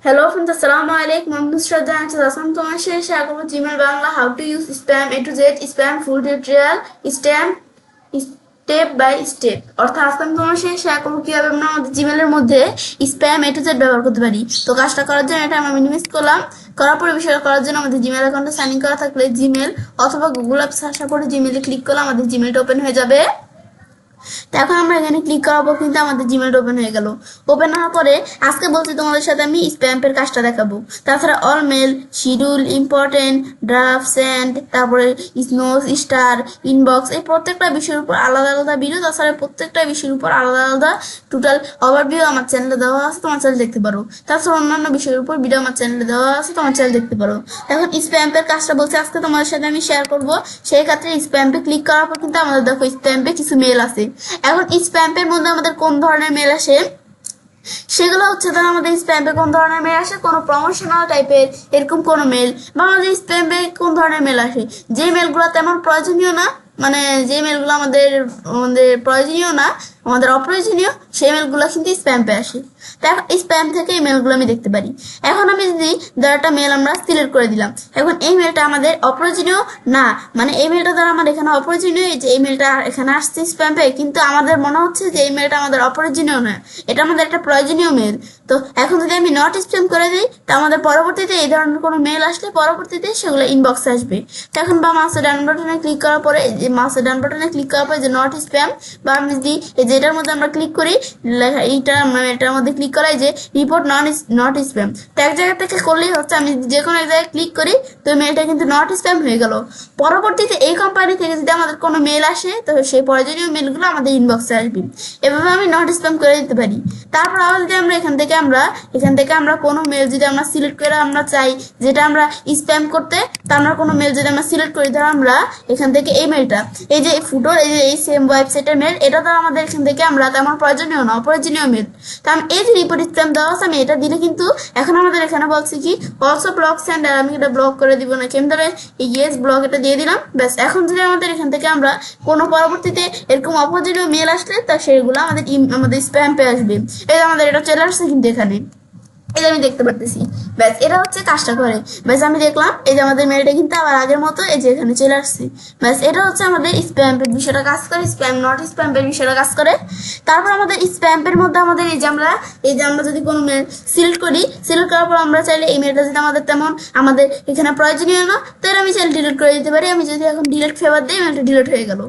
Hello friends, Assalamu alaikum. I'm Nusrat Jahan. Assalamu তোমার সাথে share করব Gmail Bangla how to use spam A to Z spam full tutorial step by step. অর্থাৎ আজকে আমি তোমার সাথে শেয়ার করব কিভাবে আমরা আমাদের জিমেলের মধ্যে স্প্যাম A to Z ব্যবহার করতে পারি। তো কাজটা করার জন্য এটা আমি মিনিমাইজ করলাম। করার পরে বিষয়টা করার জন্য আমাদের জিমেল অ্যাকাউন্টে সাইন ইন করা থাকলে জিমেল অথবা গুগল অ্যাপস সার্চ করে জিমেলে ক্লিক করলে আমাদের জিমেলটা ওপেন হয়ে যাবে। তো এখন আমরা এখানে ক্লিক করাবো, কিন্তু আমাদের জিমেলটা ওপেন হয়ে গেল। ওপেন হওয়ার পরে আজকে বলছি তোমাদের সাথে আমি স্প্যামের কাজটা দেখাবো। তাছাড়া all mail, schedule, important, draft, send, তারপরে স্নোস, স্টার, ইনবক্স, এই প্রত্যেকটা বিষয়ের উপর আলাদা আলাদা ভিডিও, তাছাড়া প্রত্যেকটা বিষয়ের উপর আলাদা আলাদা টোটাল ওভারভিউ আমার চ্যানেলে দেওয়া আছে, তোমার চ্যানেল দেখতে পারো। তাছাড়া অন্যান্য বিষয়ের উপর ভিডিও আমার চ্যানেলে দেওয়া আছে, তোমার চ্যানেল দেখতে পারো। এখন স্প্যামের কাজটা বলছি আজকে তোমাদের সাথে আমি শেয়ার করবো। সেই ক্ষেত্রে স্প্যামে ক্লিক করার পর কিন্তু আমাদের দেখো স্প্যামে কিছু মেল আছে। এখন স্প্যামের মধ্যে আমাদের কোন ধরনের মেল আসে সেগুলো হচ্ছে, ধর আমাদের স্প্যামে কোন ধরনের মেল আসে, কোনো প্রমোশনাল টাইপের এরকম কোনো মেল, বা আমাদের স্প্যামে কোন ধরনের মেল আসে যে মেলগুলো তেমন প্রয়োজনীয় না, মানে যে মেলগুলো আমাদের আমাদের প্রয়োজনীয় না, আমাদের অপ্রয়োজনীয়, সেই মেলগুলো কিন্তু স্প্যামে আসে। তো এখন স্প্যাম থেকে এই মেলগুলো আমি দেখতে পারি। এখন আমি যদি ধর একটা মেল আমরা সিলেক্ট করে দিলাম, এখন এই মেলটা আমাদের অপ্রয়োজনীয় না, মানে এই মেলটা ধর আমার এখানে অপ্রয়োজনীয়, যে এই মেলটা এখানে আসছে স্প্যামে, কিন্তু আমাদের মনে হচ্ছে যে এই মেলটা আমাদের অপ্রয়োজনীয় না, এটা আমাদের একটা প্রয়োজনীয় মেল। তো এখন যদি আমি নট স্প্যাম করে দিই, তো আমাদের পরবর্তীতে এই ধরনের কোনো মেল আসলে পরবর্তীতে সেগুলো ইনবক্সে আসবে। তো এখন বা মাউসের ডান বাটনে ক্লিক করার পরে, যে মাউসের ডান বাটনে ক্লিক করার পরে যে নট স্প্যাম, বা আমি যদি যেটার মধ্যে আমরা ক্লিক করি এটার মধ্যে ক্লিক করাই যে রিপোর্ট নট স্প্যাম, তো এক জায়গা থেকে করলেই হচ্ছে। আমি যে কোনো এক জায়গায় ক্লিক করি তো মেলটা কিন্তু নট স্প্যাম হয়ে গেল। পরবর্তীতে এই কোম্পানি থেকে যদি আমাদের কোনো মেল আসে, তো সেই প্রয়োজনীয় মেলগুলো আমাদের ইনবক্সে আসবে। এভাবে আমি নট স্প্যাম করে দিতে পারি। তারপর আবার যদি আমরা এখান থেকে আমরা কোনো মেল যদি আমরা সিলেক্ট করে আমরা চাই যেটা আমরা স্প্যাম করতে, তা আমরা কোনো মেল যদি আমরা সিলেক্ট করি, ধর আমরা এখান থেকে এই মেলটা, এই যে ফুটোর, এই যে এই সেম ওয়েবসাইটের মেল, এটা তো আমাদের এখান থেকে আমরা তেমন প্রয়োজনীয় না, অপ্রয়োজনীয় মেল। তো আমি এই যে রিপোর্ট স্প্যাম দেওয়া আছে, আমি এটা দিলে কিন্তু এখন আমাদের এখানে বলছি কি অলসো ব্লক সেন্ড, আর আমি এটা ব্লক করে দিব না, আমি ধরে এই ইয়েস ব্লক এটা দিয়ে দিলাম, ব্যাস। এখন যদি আমাদের এখান থেকে আমরা কোনো পরবর্তীতে এরকম অপ্রয়োজনীয় মেল আসলে, তা সেগুলো আমাদের স্প্যামে আসবে। এই যে আমাদের এটা চলে আসছে কিন্তু এখানে, এটা আমি দেখতে পারতেছি। ব্যাস, এটা হচ্ছে কাজটা করে। ব্যাস, আমি দেখলাম এই যে আমাদের মেলটা কিন্তু আবার আগের মতো এই যে এখানে চলে আসছে। ব্যাস, এটা হচ্ছে আমাদের স্প্যামের বিষয়টা কাজ করে, স্প্যাম নট স্প্যামের বিষয়টা কাজ করে। তারপর আমাদের স্প্যামের মধ্যে আমাদের এই যে আমরা যদি কোনো মেল সিলেক্ট করি, সিলেক্ট করার পর আমরা চাইলে এই মেলটা যদি আমাদের তেমন আমাদের এখানে প্রয়োজনীয় না, তাহলে আমি চাইলে ডিলিট করে দিতে পারি। আমি যদি এখন ডিলিট ফেভার দিই, মেলটা ডিলিট হয়ে গেল।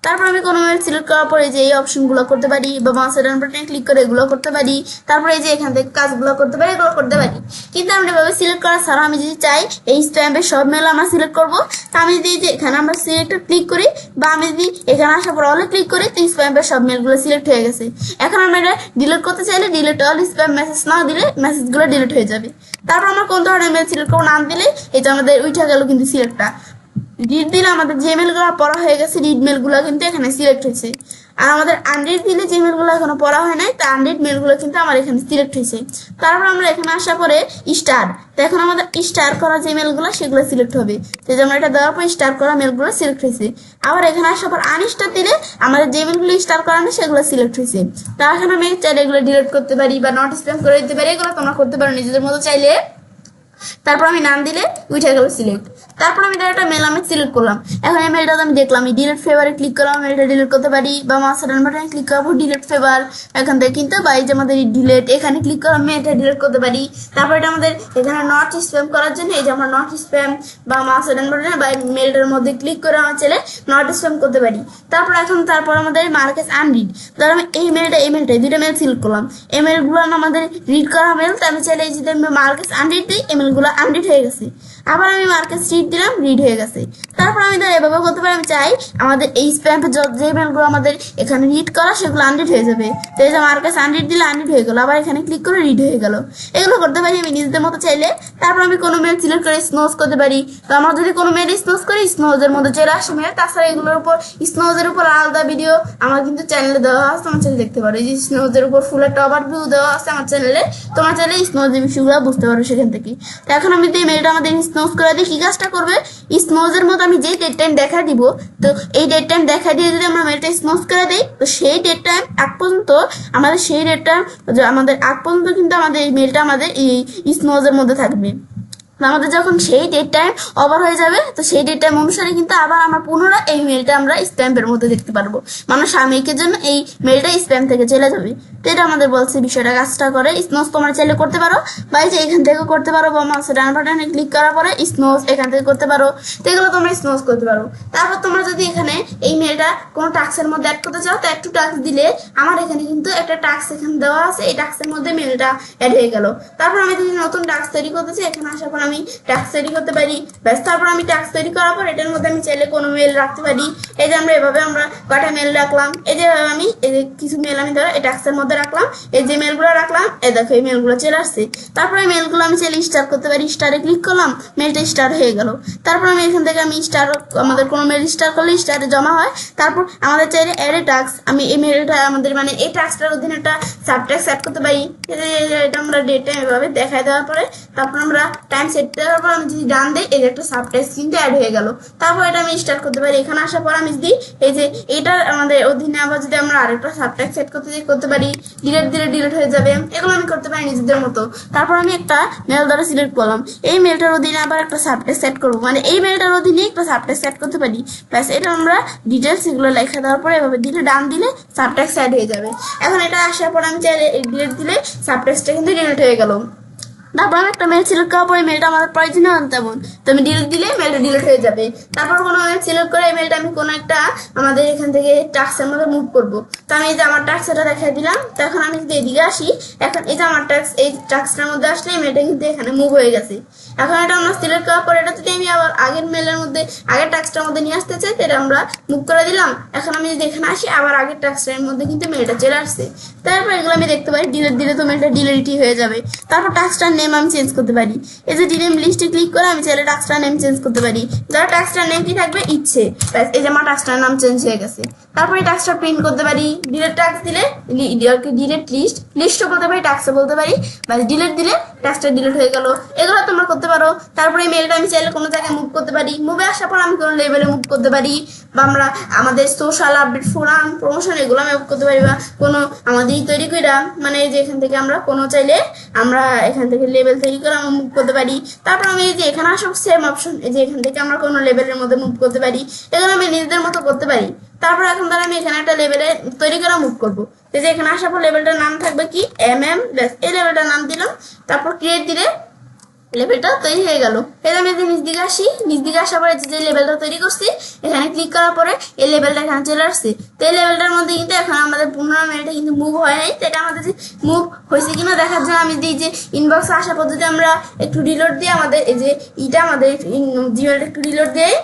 তারপর আমি কোনো মেল সিলেক্ট করার পরে যে এই অপশনগুলো করতে পারি, বা মাউসের ডান বাটনে ক্লিক করে এগুলো করতে পারি। তারপরে এই যে এখান থেকে কাজগুলো করতে পারি, এগুলো করতে পারি। কিন্তু আমরা এভাবে সিলেক্ট করা ছাড়া আমি যদি চাই এই স্প্যামের সব মেল আমরা সিলেক্ট করবো, তা আমি যদি যে এখানে আমরা সিলেক্টে ক্লিক করি, বা আমি যদি এখানে আসার পর অলে ক্লিক করি, তো স্প্যামের সব মেলগুলো সিলেক্ট হয়ে গেছে। এখন আমরা এটা ডিলিট করতে চাইলে ডিলিট অল স্প্যাম মেসেজ না দিলে মেসেজগুলো ডিলিট হয়ে যাবে। তারপর আমরা কোন ধরনের মেল সিলেক্ট করবো নাম দিলে এটা আমাদের উঠে গেল কিন্তু সিলেক্টটা। রিড দিলে আমাদের যে মেলগুলো পড়া হয়ে গেছে, রিড মেলগুলো কিন্তু এখানে সিলেক্ট হয়েছে। আর আমাদের আনরিড দিলে যে মেলগুলো এখনো পড়া হয় নাই, তা আনরিড মেলগুলো কিন্তু আমার এখানে সিলেক্ট হয়েছে। তারপর আমরা এখানে আসার পরে স্টার, তো এখন আমাদের স্টার করা যে মেলগুলো সেগুলো সিলেক্ট হবে। তো যে আমরা এটা দেওয়ার পর স্টার করা মেলগুলো সিলেক্ট হয়েছে। আবার এখানে আসার পর আনস্টার দিলে আমাদের যে মেলগুলো স্টার করা নেই সেগুলো সিলেক্ট হয়েছে। তা এখন আমি চাইলে এগুলো ডিলিট করতে পারি বা নট স্প্যাম করে দিতে পারি, এগুলো তোমরা করতে পারো নিজেদের মতো চাইলে। তারপর আমি নাম দিলে উঠে গেল সিলেক্ট। তারপর আমি একটা মেল আমি সিলেক্ট করলাম। এখন এই মেলটা আমি দেখলাম, আমি ডিলিট ফেভারে ক্লিক করলাম, মেলটা ডিলিট করতে পারি, বা মাউসের ডান বাটনে ক্লিক করার পর ডিলিট ফেভার এখান থেকে কিন্তু, বা এই যে আমাদের ডিলিট এখানে ক্লিক করে আমি এটা ডিলিট করতে পারি। তারপর এটা আমাদের এখানে নট স্প্যাম করার জন্য এই যে আমরা নট স্প্যাম বা মাউসের ডান বাটনে বা মেলটার মধ্যে ক্লিক করে আমার ছেলে নট স্প্যাম করতে পারি। তারপর আমাদের মার্কেস আনরিড, ধর আমি এই মেলটা দুটো মেল সিলেক্ট করলাম, এই মেলগুলো আমাদের রিড করা মেল, তো আমি চাইলে যদি আমি মার্কেস আনরিড দিই, এই মেলগুলো আনরিড হয়ে গেছে। আবার আমি মার্কেস রিড দিলাম, রিড হয়ে গেছে। তারপর আমি ধর এভাবে করতে পারি, আমি চাই আমাদের এই স্প্যামে যে মেলগুলো আমাদের এখানে রিড করা সেগুলো আনরিড হয়ে যাবে। তো এই যে মার্কেস আনরিড দিলে আনরিড হয়ে গেল, আবার এখানে ক্লিক করে রিড হয়ে গেল। এগুলো করতে পারি আমি নিজেদের মতো চাইলে। তারপর আমি কোনো মেল সিলেক্ট করে স্নোজ করতে পারি। তো আমরা যদি কোনো মেল স্নোজ করি, স্নোজের মধ্যে চলে আসে মেল। তাছাড়া এগুলোর উপর স্নোজের উপর আলাদা ভিডিও আমার কিন্তু চ্যানেলে দেওয়া আছে, তোমার চ্যানেলে দেখতে পারো। এই যে স্নোজের উপর ফুল একটা ওভারভিউ দেওয়া আছে আমার চ্যানেলে, তোমার চাইলে স্নোজের বিষয়গুলো বুঝতে পারো সেখান থেকে। তো এখন আমি এই মেলটা আমাদের স্নোজ করে দিই, কি কাজটা করবে, স্নোজের মতো আমি যেই ডেট টাইম দেখা দিব, তো এই ডেট টাইম দেখা দিয়ে যদি আমরা মেলটা স্নোজ করে দিই, তো সেই ডেট টাইম আগ পর্যন্ত আমাদের সেই ডেট টাইম আমাদের আগ পর্যন্ত কিন্তু আমাদের এই মেলটা আমাদের এই স্নোজের মধ্যে থাকবে। আমাদের যখন সেই ডেট টাইম ওভার হয়ে যাবে, তো সেই ডেট টাইম অনুসারে কিন্তু আবার আমরা পুনরায় এই মেলটা আমরা স্প্যামের মধ্যে দেখতে পারবো, মানে সাময়িকের জন্য এই মেলটা স্প্যাম থেকে চলে যাবে। তো এটা আমাদের বলছে বিষয়টা কাজটা করে। স্নোজ তোমরা চাইলে করতে পারো, বা এই যে এখান থেকে করতে পারো, বা মাউসের ডান বাটনে ক্লিক করার পরে স্নোজ এখান থেকে করতে পারো। তো এগুলো তোমরা স্নোজ করতে পারো। তারপর তোমরা যদি এখানে এই মেলটা কোনো টাস্কের মধ্যে অ্যাড করতে চাও, তো একটু টাস্ক দিলে আমার এখানে কিন্তু একটা টাস্ক এখানে দেওয়া আছে, এই টাস্কের মধ্যে মেলটা অ্যাড হয়ে গেল। তারপর আমি যদি নতুন টাস্ক তৈরি করতে চাই, এখানে আসার পর আমি টাস্ক তৈরি করতে পারি। ব্যাস, তারপর আমি টাস্ক তৈরি করার পর এটার মধ্যে আমি চাইলে কোনো মেল রাখতে পারি। এই যে আমরা এভাবে আমরা কটা মেল রাখলাম, এই যে আমি এই যে কিছু মেল আমি ধরো এই টাস্কের মধ্যে রাখলাম, এই যে মেলগুলো রাখলাম, এই দেখো এই মেলগুলো চলে আসছে। তারপর এই মেলগুলো আমি চাইলে স্টার করতে পারি, স্টারে ক্লিক করলাম, মেলটা স্টার হয়ে গেল। তারপর আমি এখান থেকে আমি স্টার, আমাদের কোনো মেল স্টার করলে স্টারে জমা হয়। তারপর আমাদের চাইলে অ্যাড এ টাস্ক, আমি এই মেলটা আমাদের মানে এই টাস্কটার অধীনে একটা সাবটাস্ক সেট করতে পারি। এটা আমরা ডেট টাইম এভাবে দেখাই দেওয়ার পরে তারপর আমরা টাইম সেট দেওয়ার পর আমি যদি ডান দিই, এই যে একটা সাবটাস্ক কিন্তু অ্যাড হয়ে গেল। তারপর এটা আমি স্টার্ট করতে পারি। এখানে আসার পর আমি যদি এই যে এটার আমাদের অধীনে আবার যদি আমরা আরেকটা সাবটাস্ক সেট করতে পারি, ডিলিট দিলে ডিলিট হয়ে যাবে। এগুলো আমি করতে পারি নিজেদের মতো। তারপর আমি একটা মেল দ্বারা সিলেক্ট করলাম, এই মেলটার অধীনে আবার একটা সাবটাস্ক সেট করবো, মানে এই মেলটার অধীনে একটা সাবটাস্ক সেট করতে পারি। ব্যাস, এটা আমরা ডিটেলস এগুলো লেখা দেওয়ার পরে এভাবে দিলে ডান দিলে সাবটাস্ক অ্যাড হয়ে যাবে। এখন এটা আসার পর আমি চাইলে ডিলিট দিলে সাবটাস্কটা কিন্তু ডিলিট হয়ে গেল। তারপর আমি একটা মেল সিলেক্ট করার পরে মেলটা আমাদের প্রয়োজনীয় তেমন, তো আমি ডিলিট দিলে মেলটা ডিলিট হয়ে যাবে। তারপর কোনো মেল সিলেক্ট করে এই মেলটা আমি কোনো একটা আমাদের এখান থেকে টাস্কের মধ্যে মুভ করবো। তো আমি এই যে আমার টাস্ক এটা দেখাই দিলাম। তো এখন আমি যদি এদিকে আসি, এখন এই যে আমার টাস্ক, এই টাস্কটার মধ্যে আসলে এই মেলটা কিন্তু এখানে মুভ হয়ে গেছে। এখন এটা আমরা সিলেক্ট করার পরে এটা যদি আমি আবার আগের মেলের মধ্যে আগের টাস্কটার মধ্যে নিয়ে আসতে চাই, তো এটা আমরা মুভ করে দিলাম। এখন আমি যদি এখানে আসি, আবার আগের টাস্কের মধ্যে কিন্তু মেলটা চলে আসছে। তারপর এগুলো আমি দেখতে পারি, ডিলিট দিলে তো মেলটা ডিলিটই হয়ে যাবে। তারপর টাস্কটার নেম আমি চেঞ্জ করতে পারি, এই যে ডিনেম লিস্টে ক্লিক করে আমি চাইলে টাস্কটার নেম চেঞ্জ করতে পারি। যারা টাস্কটার নেম কি থাকবে, ইচ্ছে। ব্যাস, এই যে আমার টাস্কটার নাম চেঞ্জ হয়ে গেছে। তারপরে টাস্কটা প্রিন্ট করতে পারি, ডিলিট টাস্ক দিলে ডিলিট লিস্টও বলতে পারি, টাস্কও বলতে পারি। ব্যাস, ডিলিট দিলে টাস্কটা ডিলিট হয়ে গেল। এগুলো তোমরা করতে পারো। তারপরে এই মেলটা আমি চাইলে কোনো জায়গায় মুভ করতে পারি, মুভে আসার পর আমি কোনো লেভেলে মুভ করতে পারি, বা আমরা আমাদের সোশ্যাল আপডেট ফোরাম প্রমোশন এগুলো আমি মুভ করতে পারি, বা কোনো আমাদের তৈরি করে মানে যে এখান থেকে আমরা কোনো চাইলে আমরা এখান থেকে লেভেল তৈরি করে আমরা মুভ করতে পারি। তারপর আমি এই যে এখানে আসব সেম অপশন, এই যে এখান থেকে আমরা কোনো লেভেলের মধ্যে মুভ করতে পারি। এগুলো আমি নিজেদের মতো করতে পারি। তারপর এখন ধর আমি এখানে একটা লেভেলে তৈরি করে মুভ করবো, এই যে এখানে আসার পর লেভেলটার নাম থাকবে কি MM, ব্যাস এই লেভেলটার নাম দিলাম। তারপর ক্রিয়েট দিলে লেভেলটা তৈরি হয়ে গেল। এবার আমি নিচ দিকে আসি, নিচ দিকে আসার পরে যে লেভেলটা তৈরি করছি এখানে ক্লিক করার পরে এই লেভেলটা এখানে চলে আসছে। তো এই লেভেলটার মধ্যে কিন্তু এখন আমাদের 15 মিনিটে কিন্তু মুভ হয় নাই। তো এটা আমাদের যে মুভ হয়েছে কিনা দেখার জন্য আমি দিই যে ইনবক্সে আসার পর যদি আমরা একটু রিলোড দিই, আমাদের এই যে এটা আমাদের জিমেলটা একটু রিলোড দিই।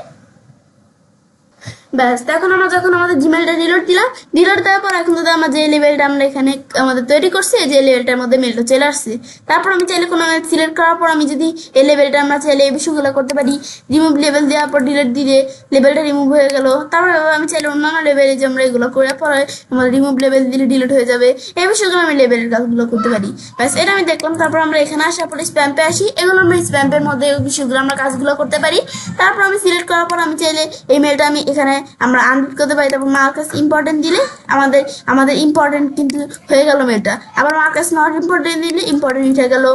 ব্যাস, এখন আমরা যখন আমাদের জিমেলটা ডিলিট দিলাম, ডিলিট দেওয়ার পর এখন যদি আমার যে লেভেলটা আমরা এখানে আমাদের তৈরি করছি, যে লেভেলটার মধ্যে মেলটা চলে আসছে। তারপর আমি চাইলে কোনো সিলেক্ট করার পর আমি যদি এই লেভেলটা আমরা চাইলে এই বিষয়গুলো করতে পারি, রিমুভ লেভেল দেওয়ার পর ডিলিট দিলে লেভেলটা রিমুভ হয়ে গেল। তারপর আমি চাইলে অন্যান্য লেভেলে যে আমরা এগুলো করার পরে আমাদের রিমুভ লেভেল দিলে ডিলিট হয়ে যাবে, এই বিষয়গুলো আমি লেভেলের কাজগুলো করতে পারি। ব্যাস, এটা আমি দেখলাম। তারপর আমরা এখানে আসার পরে স্প্যাম্পে আসি, এগুলো আমরা স্প্যাম্পের মধ্যে এই বিষয়গুলো আমরা কাজগুলো করতে পারি। তারপর আমি সিলেক্ট করার পর আমি চাইলে এই মেলটা আমি এখানে আমরা আনরিড করতে পারি। তারপর মার্কাস ইম্পর্টেন্ট দিলে আমাদের ইম্পর্টেন্ট কিন্তু হয়ে গেল মেলটা। আবার মার্কাস নট ইম্পর্টেন্ট দিলে ইম্পর্টেন্ট উঠে গেল।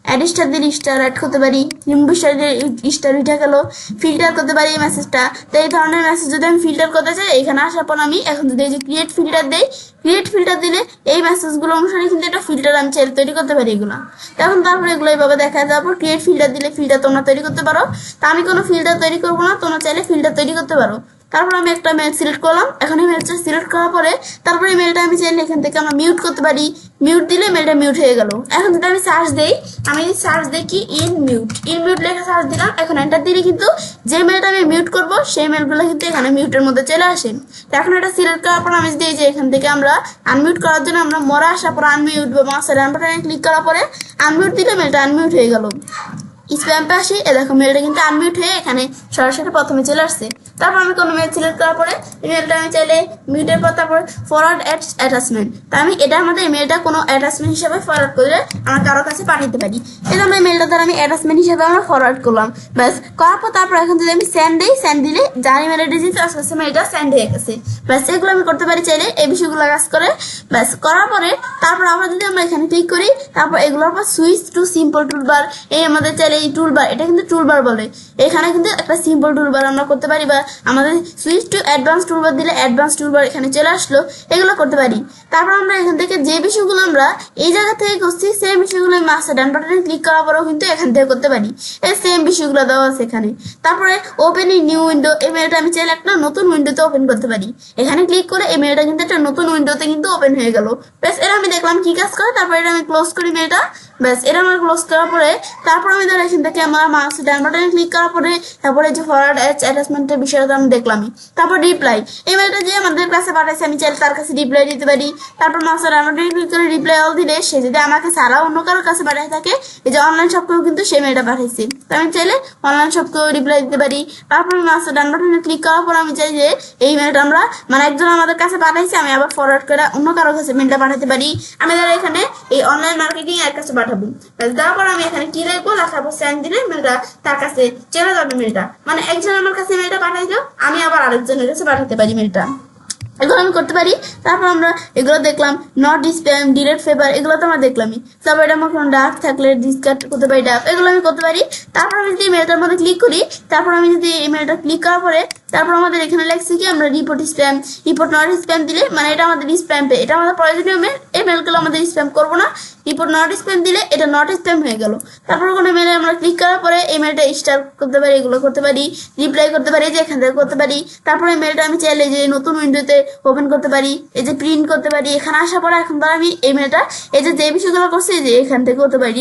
অ্যাড স্টার দিলে স্টার অ্যাড করতে পারি, রিমুভ স্টার দিলে স্টার উঠে গেল। ফিল্টার করতে পারি এই মেসেজটা। তো এই ধরনের মেসেজ যদি আমি ফিল্টার করতে চাই, এখানে আসার পর আমি এখন যদি এই যে ক্রিয়েট ফিল্টার দেই, ক্রিয়েট ফিল্টার দিলে এই মেসেজগুলো অনুসারে কিন্তু একটা ফিল্টার আমি চাইলে তৈরি করতে পারি এগুলো। এখন তারপরে এগুলো এইভাবে দেখা যাওয়ার পর ক্রিয়েট ফিল্টার দিলে ফিল্টার তোমরা তৈরি করতে পারো। তা আমি কোনো ফিল্টার তৈরি করবো না, তোমরা চাইলে ফিল্টার তৈরি করতে পারো। তারপর আমি একটা মেল সিলেক্ট করলাম, এখন এই মেলটা সিলেক্ট করার পরে তারপরে এই মেলটা আমি চাইলে এখান থেকে আমরা মিউট করতে পারি, মিউট দিলে মেলটা মিউট হয়ে গেল। এখন যদি আমি সার্চ দেই, আমি সার্চ দেখি ইন মিউট লেখা সার্চ দিলাম, এখন এন্টার দিলে কিন্তু যে মেলটা আমি মিউট করবো সেই মেলগুলো কিন্তু এখানে মিউটের মধ্যে চলে আসে। তো এখন এটা সিলেক্ট করার পর আমি যদি যে এখান থেকে আমরা আনমিউট করার জন্য আমরা মরা আসার পর আনমিউট বা মাউসের ডান বাটনে ক্লিক করার পরে আনমিউট দিলে মেলটা আনমিউট হয়ে গেল। স্প্যাম্পে আসি, এ দেখো মেলটা কিন্তু আনমিউট হয়ে এখানে সরাসরি প্রথমে চলে আসছে। তারপর আমি কোনো মেল সিলেক্ট করার পরে ইমেলটা আমি চাইলে মিউটের পর তারপর ফরওয়ার্ড অ্যাটাচমেন্ট, তা আমি এটার মধ্যে ইমেলটা কোনো অ্যাটাচমেন্ট হিসেবে ফরওয়ার্ড করে আমার কারোর কাছে পাঠাতে পারি। এই জন্য মেলটা দ্বারা আমি অ্যাটাচমেন্ট হিসেবে আমরা ফরওয়ার্ড করলাম, ব্যাস করার পর তারপর এখন যদি আমি সেন্ড দিই, সেন্ড দিলে যার ইমেল অ্যাড্রেস দিতে আসছে মেলটা সেন্ড হয়ে গেছে। ব্যাস এগুলো আমি করতে পারি চাইলে এই বিষয়গুলো কাজ করে। ব্যাস করার পরে তারপর আমরা যদি আমরা এখানে ক্লিক করি, তারপর এগুলোর পর সুইচ টু সিম্পল টুলবার, এই আমাদের চাইলে এই টুলবার, এটা কিন্তু টুলবার বলে, এখানে কিন্তু একটা সিম্পল টুলবার আমরা করতে পারি, বা আমাদের সুইচ টু অ্যাডভান্স টুলবার দিলে অ্যাডভান্স টুলবার এখানে চলে আসলো, এগুলো করতে পারি। তারপর আমরা এখান থেকে যে বিষয়গুলো আমরা এই জায়গা থেকে করছি সেই বিষয়গুলো মাস্টার ডান বাটনে ক্লিক করার পরেও কিন্তু এখান থেকে করতে পারি, এই সেম বিষয়গুলো দেওয়া আছে এখানে। তারপরে ওপেন ই নিউ উইন্ডো, এই মেলটা আমি চাইলে একটা নতুন উইন্ডোতে ওপেন করতে পারি, এখানে ক্লিক করে এই মেলটা কিন্তু একটা নতুন উইন্ডোতে কিন্তু ওপেন হয়ে গেল। ব্যাস এটা আমি দেখলাম কি কাজ করে, তারপর এটা আমি ক্লোজ করি মেলটা। ব্যাস এটা আমার ক্লোজ করার পরে তারপর আমি ধর এখান থেকে আমার মাউস ডান বাটনে ক্লিক করার পরে তারপরে যে ফরওয়ার্ড অ্যাটাচমেন্টের বিষয়টা আমি দেখলামই। তারপর রিপ্লাই, এই মেলটা যে আমাদের কাছে পাঠাইছে আমি চাইলে তার কাছে রিপ্লাই দিতে পারি। তারপর মাউস ডান বাটনে ক্লিক করে রিপ্লাই অল দিলে সে যদি আমাকে ছাড়া অন্য কারোর কাছে পাঠাই থাকে, এই যে অনলাইন শপকেও কিন্তু সেই মেলটা পাঠাইছে, তো আমি চাইলে অনলাইন শপকেও রিপ্লাই দিতে পারি। তারপর আমি মাউস ডান বাটনে ক্লিক করার পর আমি চাই যে এই মেলটা আমরা মানে একজন আমাদের কাছে পাঠাইছে, আমি আবার ফরওয়ার্ড করে অন্য কারোর কাছে মেলটা পাঠাতে পারি। আমি ধরো এখানে এই অনলাইন মার্কেটিং এর কাছে পাঠাবো, তারপর আমি এখানে কি লিখবো, লেখার পর সেন্ড দিলে মেলটা তার কাছে চলে যাবে। মেলটা মানে একজন আমার কাছে মেলটা পাঠাইলো, আমি আবার আরেকজনের কাছে পাঠাতে পারি মেলটা, এগুলো আমি করতে পারি। তারপর আমরা এগুলো দেখলাম, নট স্প্যাম, ডিলেট ফেভার, এগুলো তো আমরা দেখলামই। তারপর এটা আমার কোনো ডার্ক থাকলে ডিসকার্ড করতে পারি, ডার্ক, এগুলো আমি করতে পারি। তারপর আমি যদি মেলটার মধ্যে ক্লিক করি, তারপর আমি যদি এই মেলটা ক্লিক করার পরে তারপর আমাদের এখানে লেখছে কি আমরা report spam, report not spam দিলে মানে এটা আমাদের স্প্যাম পে, এটা আমাদের প্রয়োজনীয় মেল, এই মেলগুলো আমাদের স্প্যাম করবো না। রিপোর্ট নট স্প্যাম দিলে এটা নট স্প্যাম হয়ে গেল। তারপর কোনো মেলে আমরা ক্লিক করার পরে এই মেলটা স্টার করতে পারি, এগুলো করতে পারি, রিপ্লাই করতে পারি, যে এখান থেকে করতে পারি। তারপরে এই মেলটা আমি চাইলে যে নতুন উইন্ডোতে ওপেন করতে পারি, এই যে প্রিন্ট করতে পারি, এখানে আসার পরে এখন ধর আমি এই মেলটা এই যে বিষয়গুলো করছি যে এখান থেকে করতে পারি,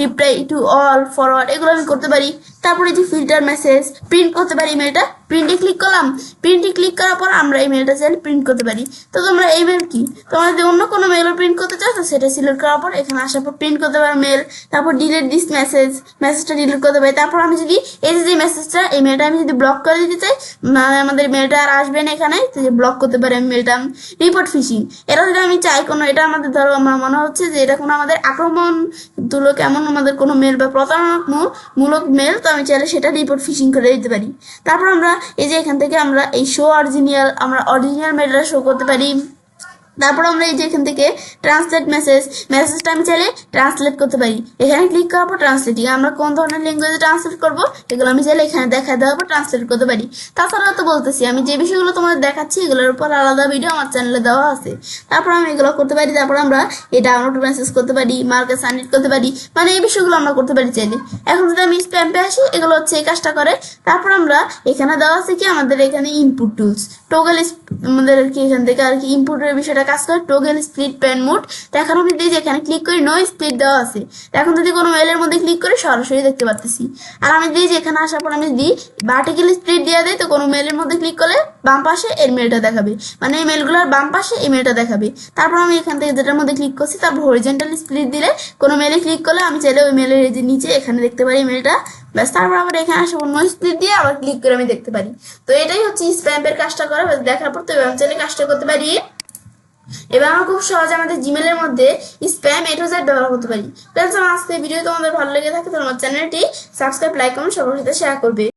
রিপ্লাই টু অল, ফরওয়ার্ড, এগুলো আমি করতে পারি। তারপরে যে ফিল্টার মেসেজ প্রিন্ট করতে পারি, মেলটা প্রিন্টে ক্লিক করলাম, প্রিন্টে ক্লিক করার পর আমরা এই মেলটা চাইলে প্রিন্ট করতে পারি। তো তোমরা এই মেল কি তোমরা যদি অন্য কোনো মেলও প্রিন্ট করতে চাও তো সেটা সিলেক্ট করার পর এখানে আসার পর প্রিন্ট করতে পারো মেল। তারপর ডিলিট দিস মেসেজটা ডিলিট করতে পারি। তারপর আমি যদি এই যে মেসেজটা এই মেলটা আমি যদি ব্লক করে দিতে চাই, মানে আমাদের মেলটা আর আসবে না এখানে, ব্লক করতে পারি আমি মেলটা। রিপোর্ট ফিশিং, এটা যদি আমি চাই কোনো, এটা আমাদের ধরো আমার মনে হচ্ছে যে এটা কোনো আমাদের আক্রমণ তুলক এমন আমাদের কোনো মেল বা প্রতারণামূলক মেল, তো আমি চাইলে সেটা রিপোর্ট ফিশিং করে দিতে পারি। তারপর আমরা এই যে এখান থেকে আমরা এই শো অরিজিনাল, আমরা অরিজিনাল মেলটা শো করতে পারি। তারপর আমরা এই যে এখান থেকে ট্রান্সলেট মেসেজটা আমি চাইলে ট্রান্সলেট করতে পারি, এখানে ক্লিক করার পর ট্রান্সলেটিং, আমরা কোন ধরনের ল্যাঙ্গুয়েজে ট্রান্সলেট করবো এগুলো আমি চাইলে এখানে দেখা দেওয়ার পর ট্রান্সলেট করতে পারি। তাছাড়া তো বলতেছি আমি যে বিষয়গুলো তোমাদের দেখাচ্ছি এগুলোর উপর আলাদা ভিডিও আমার চ্যানেলে দেওয়া আছে। তারপর আমি এগুলো করতে পারি। তারপর আমরা এই ডাউনলোড মেসেজ করতে পারি, মার্কে সাবমিট করতে পারি, মানে এই বিষয়গুলো আমরা করতে পারি চাইলে। এখন যদি আমি স্প্যাম্পে আসি, এগুলো হচ্ছে এই কাজটা করে। তারপর আমরা এখানে দেওয়া আছে কি আমাদের এখানে ইনপুট টুলস, টোগল, আমাদের আর কি এখান থেকে আর কি ইনপুটের বিষয়টা কাজ করে, টোগল স্প্লিট প্যান মোড। তো এখন আমি যদি এখানে ক্লিক করি, নো স্প্লিট দেওয়া আছে, এখন যদি কোনো মেলের মধ্যে ক্লিক করি সরাসরি দেখতে পাচ্ছি। আর আমি দিই যে এখানে আসার পর আমি দিই ভার্টিক্যাল স্প্লিট দিয়ে দিই, তো কোনো মেলের মধ্যে ক্লিক করলে বাম পাশে এর মেলটা দেখাবে, মানে এই মেলগুলোর বাম পাশে এই মেলটা দেখাবে। তারপর আমি এখান থেকে যেটার মধ্যে ক্লিক করছি তারপর হরিজন্টাল স্প্লিট দিলে কোনো মেলে ক্লিক করলে আমি চাইলে ওই মেলের যে নিচে এখানে দেখতে পারি মেলটা, ব্যাস। তারপর আবার এখানে আসে অন্য স্প্লিট দিয়ে আবার ক্লিক করে আমি দেখতে পারি। তো এটাই হচ্ছে স্প্যামের কাজটা করে, দেখার পর তো আমি চাইলে কাজটা করতে পারি। এবার আমরা খুব সহজে আমাদের জিমেলের মধ্যে স্প্যাম A to Z ব্যবহার করতে পারি। ফ্রেন্ডস, আমার আজকে ভিডিও তোমাদের ভালো লেগে থাকে তো আমার চ্যানেলটি সাবস্ক্রাইব, লাইক, কমেন্ট সবার সাথে শেয়ার করবে।